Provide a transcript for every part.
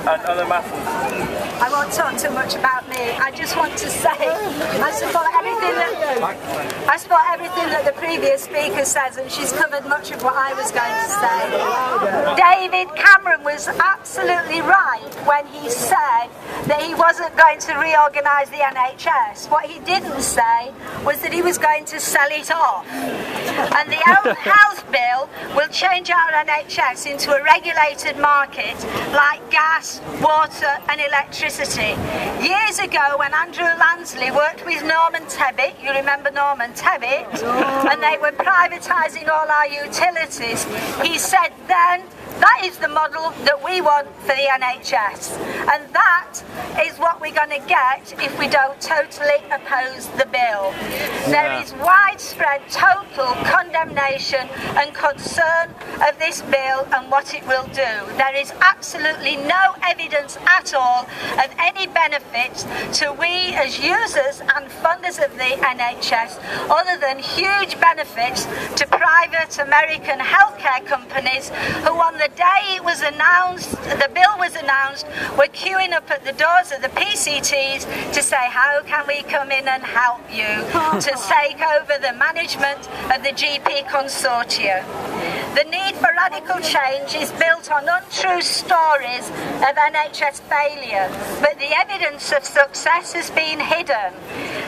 and other matters. I won't talk too much about me. I just want to say I support everything that the previous speaker says, and she's covered much of what I was going to say. David Cameron was absolutely right when he said that he wasn't going to reorganise the NHS. What he didn't say was that he was going to sell it off. And the health bill will change our NHS into a regulated market like gas, water and electricity. Years ago, when Andrew Lansley worked with Norman Tebbit, you remember Norman Tebbit, and they were privatising all our utilities, he said then, that is the model that we want for the NHS, and that is what we're going to get if we don't totally oppose the bill. There is widespread total condemnation and concern of this bill and what it will do. There is absolutely no evidence at all of any benefits to we as users and funders of the NHS other than huge benefits to private American healthcare companies who on the day it was announced, the bill was announced, were queuing up at the doors of the PCTs to say how can we come in and help you to take over the management of the GP consortia. The need for radical change is built on untrue stories of NHS failure, but the evidence of success has been hidden.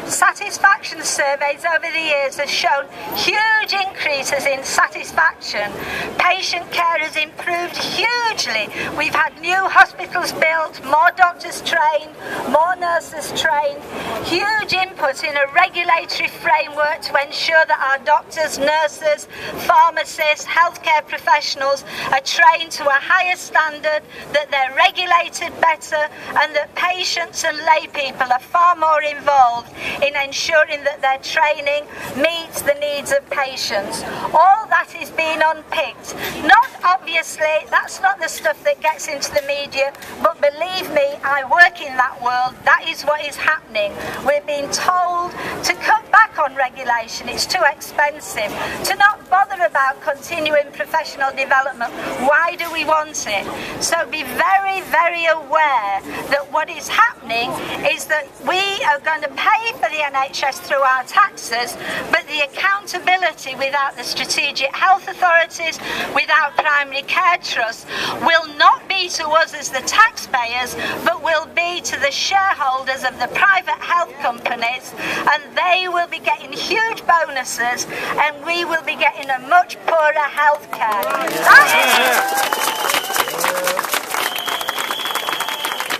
Satisfaction surveys over the years have shown huge increases in satisfaction. Patient care has improved hugely. We've had new hospitals built, more doctors trained, more nurses trained, huge input in a regulatory framework to ensure that our doctors, nurses, pharmacists, healthcare professionals are trained to a higher standard, that they're regulated better, and that patients and lay people are far more involved in ensuring that their training meets the needs of patients. All that is being unpicked. Not obviously, that's not the stuff that gets into the media, but believe me, I work in that world. That is what is happening. We're being told to cut back on regulation. It's too expensive. To not bother about continuing professional development. Why do we want it? So be very, very aware that what is happening is that we are going to pay for the NHS through our taxes, but the accountability without the strategic health authorities, without primary care trusts, will not be to us as the taxpayers, but will be to the shareholders of the private health companies, and they will be getting huge bonuses and we will be getting a much poorer health care.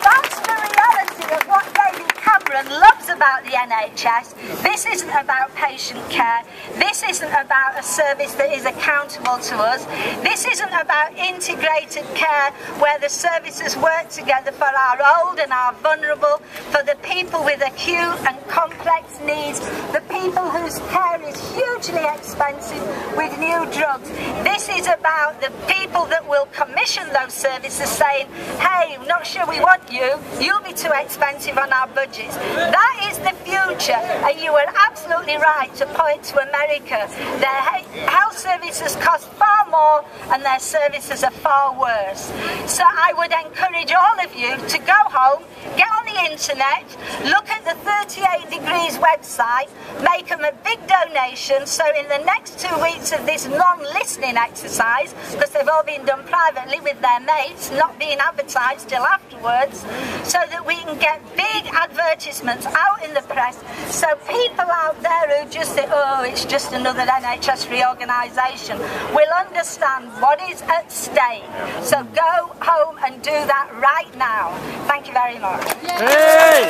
That's the reality of what David Cameron loves about the NHS. This isn't about patient care. This isn't about a service that is accountable to us. This isn't about integrated care where the services work together for our old and our vulnerable, for the people with acute and complex needs, the people whose care is hugely expensive with new drugs. This is about the people that will commission those services saying, hey, not sure we want you, you'll be too expensive on our budgets. That is the future, and you are absolutely right to point to America. Their health services cost far more and their services are far worse. So I would encourage all of you to go home, get on the internet, look at the 38 Degrees website, make them a big donation, so in the next 2 weeks of this non-listening exercise, because they've all been done privately with their mates, not being advertised till afterwards, so that we can get big advertisements out in the press, so people out there who just say, oh, it's just another NHS reorganisation, will understand what is at stake. So go home and do that right now. Thank you very much. Hey!